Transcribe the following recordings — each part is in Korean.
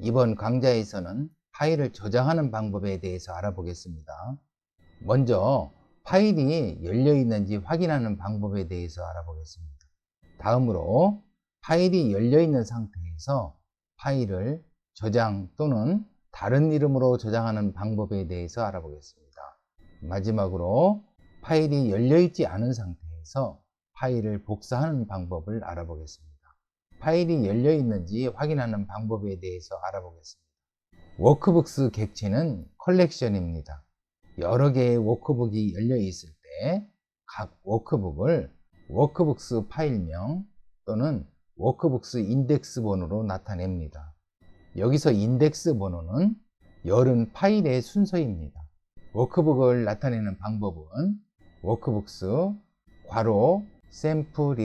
이번 강좌에서는 파일을 저장하는 방법에 대해서 알아보겠습니다. 먼저 파일이 열려 있는지 확인하는 방법에 대해서 알아보겠습니다. 다음으로 파일이 열려 있는 상태에서 파일을 저장 또는 다른 이름으로 저장하는 방법에 대해서 알아보겠습니다. 마지막으로 파일이 열려 있지 않은 상태에서 파일을 복사하는 방법을 알아보겠습니다. 파일이 열려 있는지 확인하는 방법에 대해서 알아보겠습니다. 워크북스 객체는 컬렉션입니다. 여러 개의 워크북이 열려 있을 때 각 워크북을 워크북스 파일명 또는 워크북스 인덱스 번호로 나타냅니다. 여기서 인덱스 번호는 열은 파일의 순서입니다. 워크북을 나타내는 방법은 워크북스 괄호 샘플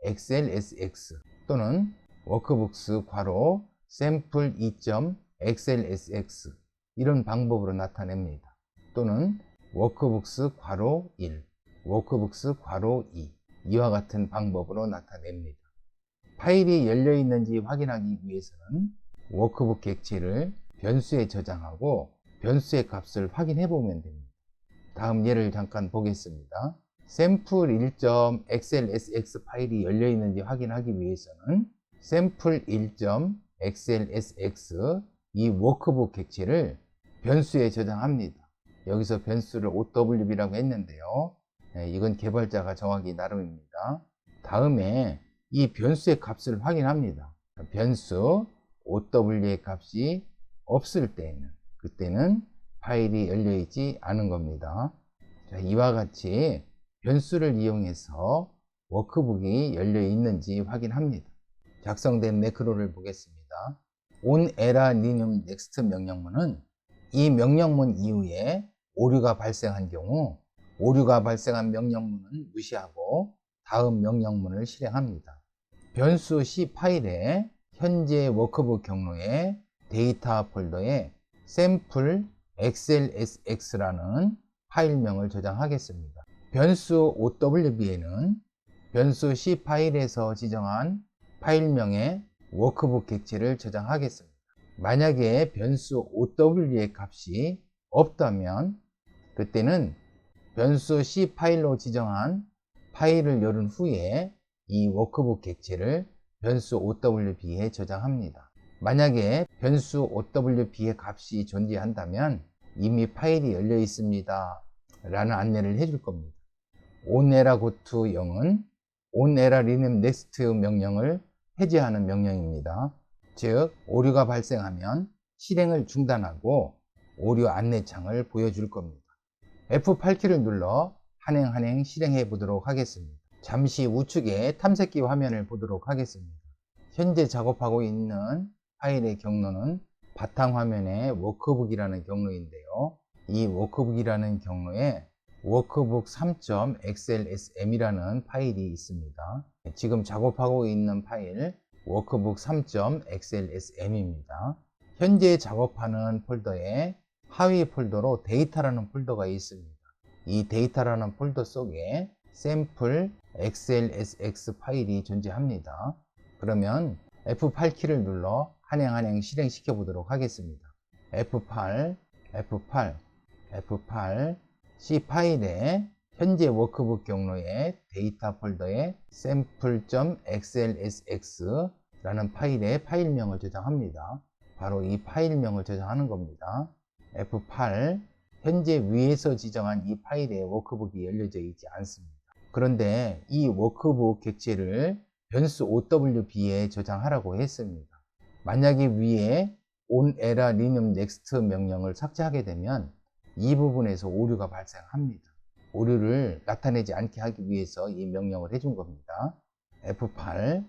1.xlsx 또는 워크북스 괄호 샘플 2.xlsx 이런 방법으로 나타냅니다. 또는 워크북스 괄호 1, 워크북스 괄호 2 이와 같은 방법으로 나타냅니다. 파일이 열려 있는지 확인하기 위해서는 워크북 객체를 변수에 저장하고 변수의 값을 확인해 보면 됩니다. 다음 예를 잠깐 보겠습니다. 샘플 1.xlsx 파일이 열려 있는지 확인하기 위해서는 샘플 1.xlsx 이 워크북 객체를 변수에 저장합니다. 여기서 변수를 OWB라고 했는데요. 이건 개발자가 정하기 나름입니다. 다음에 이 변수의 값을 확인합니다. 변수 OW의 값이 없을 때는 그때는 파일이 열려 있지 않은 겁니다. 자, 이와 같이 변수를 이용해서 워크북이 열려 있는지 확인합니다. 작성된 매크로를 보겠습니다. onErrorNewNext 명령문은 이 명령문 이후에 오류가 발생한 경우 오류가 발생한 명령문은 무시하고 다음 명령문을 실행합니다. 변수 C 파일에 현재 워크북 경로의 데이터 폴더에 샘플 xlsx라는 파일명을 저장하겠습니다. 변수 OWB에는 변수 C 파일에서 지정한 파일명의 워크북 객체를 저장하겠습니다. 만약에 변수 OW의 값이 없다면 그때는 변수 C 파일로 지정한 파일을 열은 후에 이 워크북 객체를 변수 OWB에 저장합니다. 만약에 변수 OWB의 값이 존재한다면 이미 파일이 열려 있습니다 라는 안내를 해줄 겁니다. onErrorGoTo 0은 onErrorRenameNext 명령을 해제하는 명령입니다. 즉 오류가 발생하면 실행을 중단하고 오류 안내창을 보여줄 겁니다. F8키를 눌러 한행 실행해 보도록 하겠습니다. 잠시 우측에 탐색기 화면을 보도록 하겠습니다. 현재 작업하고 있는 파일의 경로는 바탕화면의 워크북이라는 경로인데요. 이 워크북이라는 경로에 워크북 3.xlsm이라는 파일이 있습니다. 지금 작업하고 있는 파일 워크북 3.xlsm입니다. 현재 작업하는 폴더에 하위 폴더로 데이터라는 폴더가 있습니다. 이 데이터라는 폴더 속에 샘플 xlsx 파일이 존재합니다. 그러면 F8키를 눌러 한행 실행시켜 보도록 하겠습니다. F8 C 파일에 현재 워크북 경로의 데이터 폴더에 sample.xlsx라는 파일의 파일명을 저장합니다. 바로 이 파일명을 저장하는 겁니다. F8 현재 위에서 지정한 이 파일에 워크북이 열려져 있지 않습니다. 그런데 이 워크북 객체를 변수 OWB에 저장하라고 했습니다. 만약에 위에 onErrorRenameNext 명령을 삭제하게 되면 이 부분에서 오류가 발생합니다. 오류를 나타내지 않게 하기 위해서 이 명령을 해준 겁니다. F8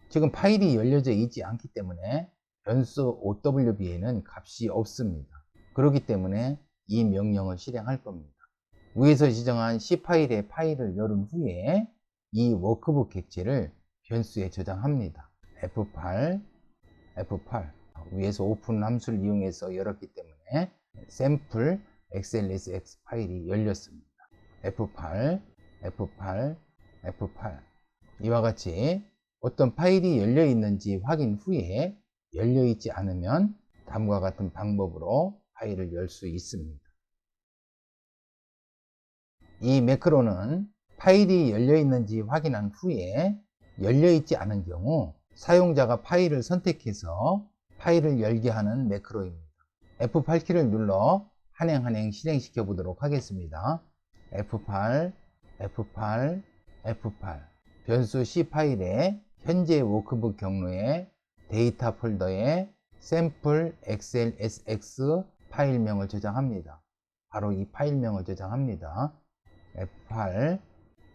지금 파일이 열려져 있지 않기 때문에 변수 OWB에는 값이 없습니다. 그렇기 때문에 이 명령을 실행할 겁니다. 위에서 지정한 C 파일의 파일을 열은 후에 이 워크북 객체를 변수에 저장합니다. F8 위에서 오픈 함수를 이용해서 열었기 때문에 샘플 xlsx 파일이 열렸습니다. F8 이와 같이 어떤 파일이 열려 있는지 확인 후에 열려 있지 않으면 다음과 같은 방법으로 파일을 열 수 있습니다. 이 매크로는 파일이 열려 있는지 확인한 후에 열려 있지 않은 경우 사용자가 파일을 선택해서 파일을 열게 하는 매크로입니다. F8키를 눌러 한행 실행시켜 보도록 하겠습니다. F8, F8, F8 변수 C 파일에 현재 워크북 경로에 데이터 폴더에 샘플 XLSX 파일명을 저장합니다. 바로 이 파일명을 저장합니다. F8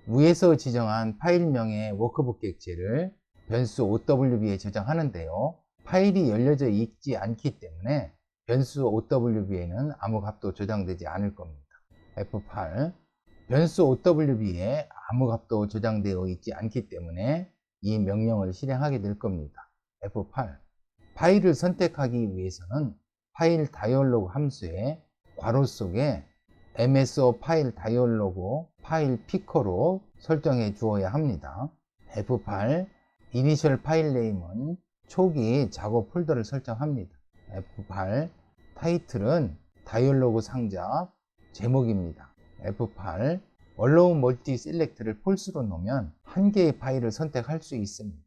위에서 지정한 파일명의 워크북 객체를 변수 OWB에 저장하는데요. 파일이 열려져 있지 않기 때문에 변수 OWB에는 아무 값도 저장되지 않을 겁니다. F8 변수 OWB에 아무 값도 저장되어 있지 않기 때문에 이 명령을 실행하게 될 겁니다. F8 파일을 선택하기 위해서는 파일 다이얼로그 함수에 괄호 속에 MSO 파일 다이얼로그 파일 피커로 설정해 주어야 합니다. F8 이니셜 파일 네임은 초기 작업 폴더를 설정합니다. F8 타이틀은 다이얼로그 상자 제목입니다. F8 Allow Multi Select를 false로 놓으면 한 개의 파일을 선택할 수 있습니다.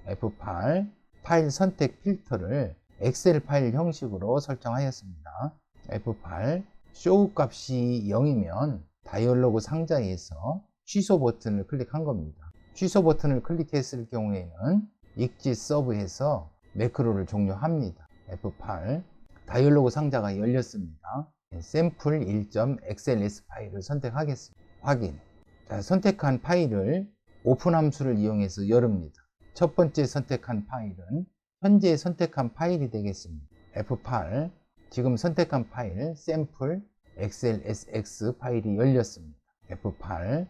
F8 파일 선택 필터를 엑셀 파일 형식으로 설정하였습니다. F8 show 값이 0이면 다이얼로그 상자에서 취소 버튼을 클릭한 겁니다. 취소 버튼을 클릭했을 경우에는 exit serve에서 매크로를 종료합니다. F8 다이얼로그 상자가 열렸습니다. 샘플 1.xls 파일을 선택하겠습니다. 확인. 자, 선택한 파일을 오픈 함수를 이용해서 열읍니다. 첫 번째 선택한 파일은 현재 선택한 파일이 되겠습니다. F8 지금 선택한 파일 샘플 XLSX 파일이 열렸습니다. F8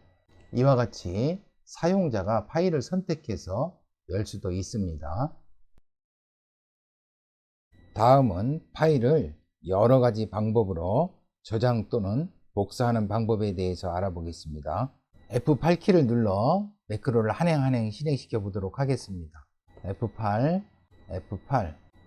이와 같이 사용자가 파일을 선택해서 열 수도 있습니다. 다음은 파일을 여러 가지 방법으로 저장 또는 복사하는 방법에 대해서 알아보겠습니다. F8키를 눌러 매크로를 한행 실행시켜 보도록 하겠습니다. F8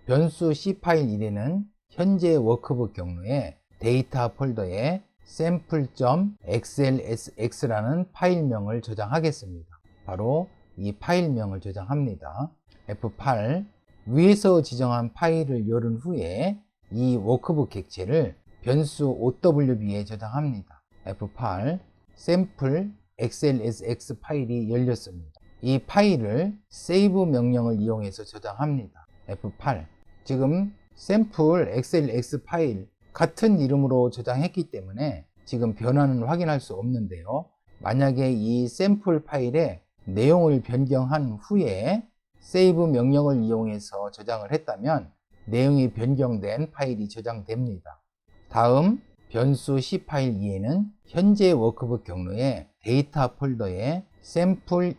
변수 C 파일 1에는 현재 워크북 경로에 데이터 폴더에 sample.xlsx라는 파일명을 저장하겠습니다. 바로 이 파일명을 저장합니다. F8 위에서 지정한 파일을 열은 후에 이 워크북 객체를 변수 OWB에 저장합니다. F8 sample XLSX 파일이 열렸습니다. 이 파일을 save 명령을 이용해서 저장합니다. F8 지금 sample XLX 파일 같은 이름으로 저장했기 때문에 지금 변화는 확인할 수 없는데요. 만약에 이 샘플 파일에 내용을 변경한 후에 save 명령을 이용해서 저장을 했다면 내용이 변경된 파일이 저장됩니다. 다음 변수 C 파일 2에는 현재 워크북 경로에 데이터 폴더에 sample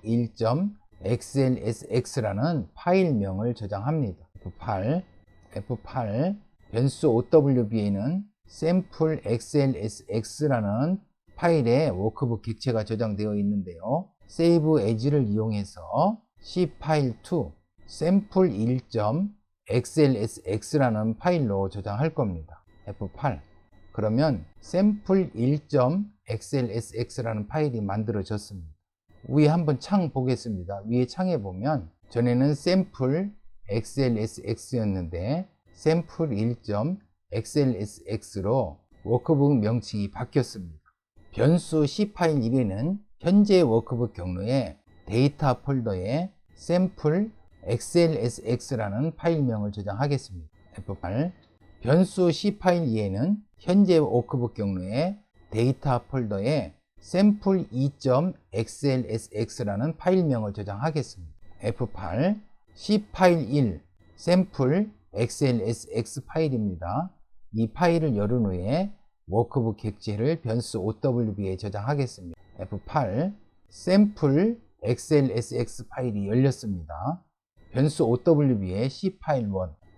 1.xlsx라는 파일명을 저장합니다. F8 변수 OWB에는 sample xlsx라는 파일에 워크북 객체가 저장되어 있는데요. save as를 이용해서 C 파일 2 sample 1.xlsx라는 파일로 저장할 겁니다. F8 그러면 sample 1.xlsx라는 파일이 만들어졌습니다. 위에 한번 창 보겠습니다. 위에 창에 보면 전에는 sample xlsx였는데 sample 1.xlsx로 워크북 명칭이 바뀌었습니다. 변수 C 파일 1에는 현재 워크북 경로에 데이터 폴더에 sample xlsx라는 파일명을 저장하겠습니다. F8 변수 C 파일 2에는 현재 워크북 경로에 데이터 폴더에 sample 2.xlsx라는 파일명을 저장하겠습니다. F8 C 파일 1 sample xlsx 파일입니다. 이 파일을 열은 후에 워크북 객체를 변수 OWB에 저장하겠습니다. F8 sample xlsx 파일이 열렸습니다. 변수 OWB에 C 파일 1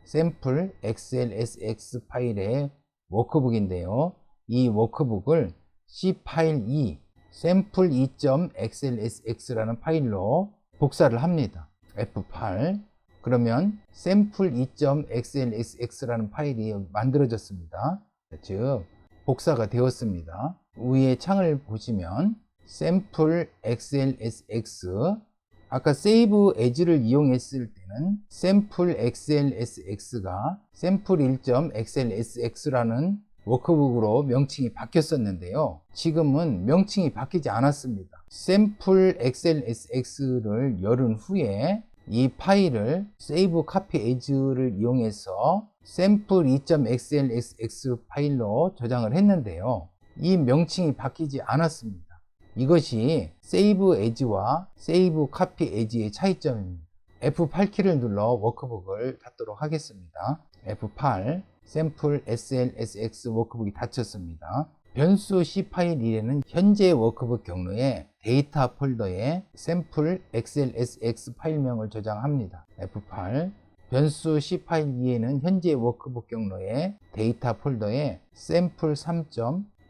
sample xlsx 파일의 워크북인데요. 이 워크북을 C 파일 2 sample 2.xlsx라는 파일로 복사를 합니다. F8 그러면 sample 2.xlsx라는 파일이 만들어졌습니다. 즉 복사가 되었습니다. 위에 창을 보시면 sample xlsx, 아까 save as를 이용했을 때는 sample xlsx가 sample 1.xlsx라는 워크북으로 명칭이 바뀌었었는데요. 지금은 명칭이 바뀌지 않았습니다. sample xlsx를 열은 후에 이 파일을 save copy as를 이용해서 sample 2.xlsx 파일로 저장을 했는데요. 이 명칭이 바뀌지 않았습니다. 이것이 save as와 save copy as의 차이점입니다. F8키를 눌러 워크북을 닫도록 하겠습니다. F8 sample SLSX 워크북이 닫혔습니다. 변수 C 파일 1에는 현재 워크북 경로에 데이터 폴더에 sample XLSX 파일명을 저장합니다. F8 변수 C 파일 2에는 현재 워크북 경로에 데이터 폴더에 sample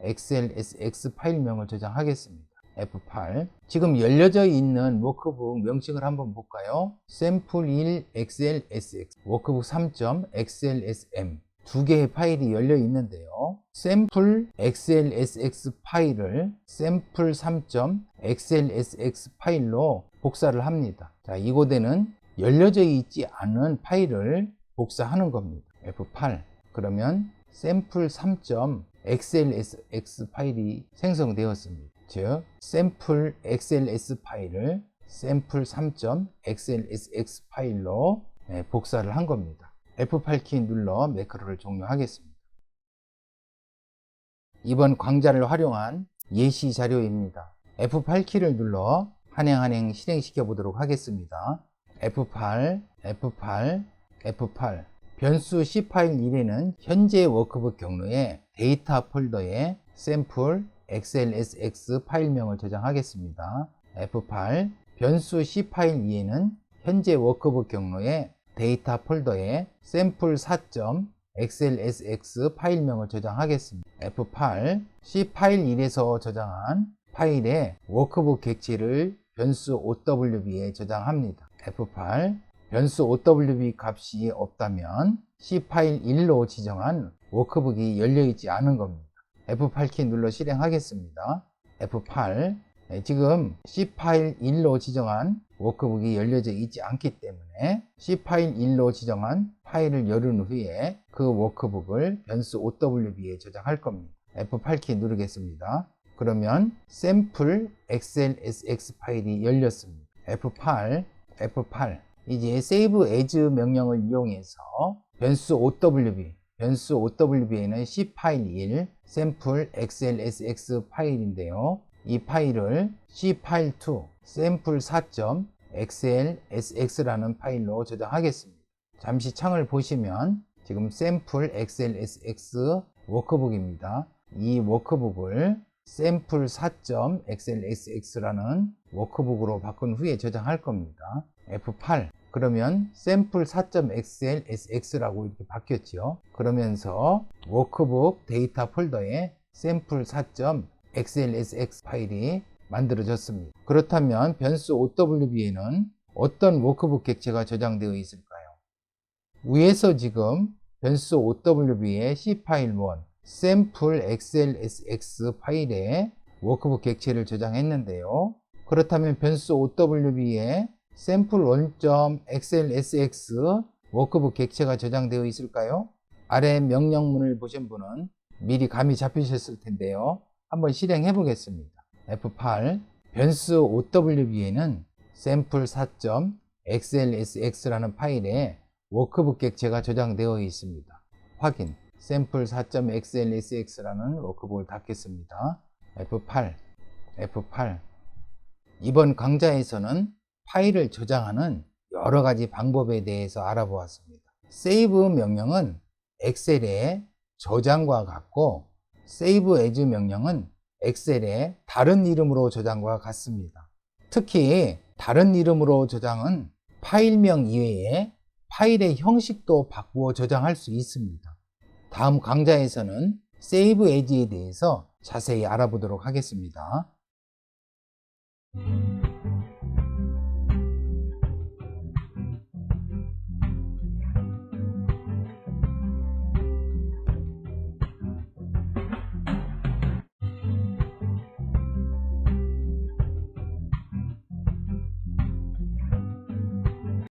3.xlsx 파일명을 저장하겠습니다. F8 지금 열려져 있는 워크북 명칭을 한번 볼까요? sample 1 xlsx, 워크북 3.xlsm 두 개의 파일이 열려 있는데요. sample xlsx 파일을 sample 3.xlsx 파일로 복사를 합니다. 자, 이곳에는 열려져 있지 않은 파일을 복사하는 겁니다. F8 그러면 sample 3.xlsx 파일이 생성되었습니다. 즉 sample xls 파일을 sample 3.xlsx 파일로 복사를 한 겁니다. F8키 눌러 매크로를 종료하겠습니다. 이번 강좌를 활용한 예시 자료입니다. F8키를 눌러 한행 실행시켜 보도록 하겠습니다. F8 변수 C 파일 1에는 현재 워크북 경로에 데이터 폴더에 sample xlsx 파일명을 저장하겠습니다. F8 변수 C 파일 2에는 현재 워크북 경로에 데이터 폴더에 sample 4.xlsx 파일명을 저장하겠습니다. F8 C 파일 1에서 저장한 파일의 워크북 객체를 변수 OWB에 저장합니다. F8 변수 OWB 값이 없다면 C 파일 1로 지정한 워크북이 열려있지 않은 겁니다. F8키 눌러 실행하겠습니다. F8 지금 C 파일 1로 지정한 워크북이 열려져 있지 않기 때문에 C 파일 1로 지정한 파일을 열은 후에 그 워크북을 변수 OWB에 저장할 겁니다. F8키 누르겠습니다. 그러면 sample xlsx 파일이 열렸습니다. F8 이제 save as 명령을 이용해서 변수 OWB에는 C 파일 1 sample xlsx 파일인데요. 이 파일을 C 파일 2 sample 4.xlsx라는 파일로 저장하겠습니다. 잠시 창을 보시면 지금 sample xlsx 워크북입니다. 이 워크북을 sample 4.xlsx라는 워크북으로 바꾼 후에 저장할 겁니다. F8 그러면 sample 4.xlsx라고 이렇게 바뀌었죠. 그러면서 워크북 데이터 폴더에 sample 4.xlsx 파일이 만들어졌습니다. 그렇다면 변수 OWB에는 어떤 워크북 객체가 저장되어 있을까요? 위에서 지금 변수 OWB에 C 파일 1 sample xlsx 파일에 워크북 객체를 저장했는데요. 그렇다면 변수 OWB에 sample 1.xlsx 워크북 객체가 저장되어 있을까요? 아래 명령문을 보신 분은 미리 감이 잡히셨을 텐데요. 한번 실행해 보겠습니다. F8 변수 OWB에는 sample 4.xlsx라는 파일에 워크북 객체가 저장되어 있습니다. 확인. sample 4.xlsx라는 워크북을 닫겠습니다. F8 이번 강좌에서는 파일을 저장하는 여러 가지 방법에 대해서 알아보았습니다. save 명령은 엑셀의 저장과 같고 save as 명령은 엑셀의 다른 이름으로 저장과 같습니다. 특히 다른 이름으로 저장은 파일명 이외에 파일의 형식도 바꾸어 저장할 수 있습니다. 다음 강좌에서는 save as에 대해서 자세히 알아보도록 하겠습니다.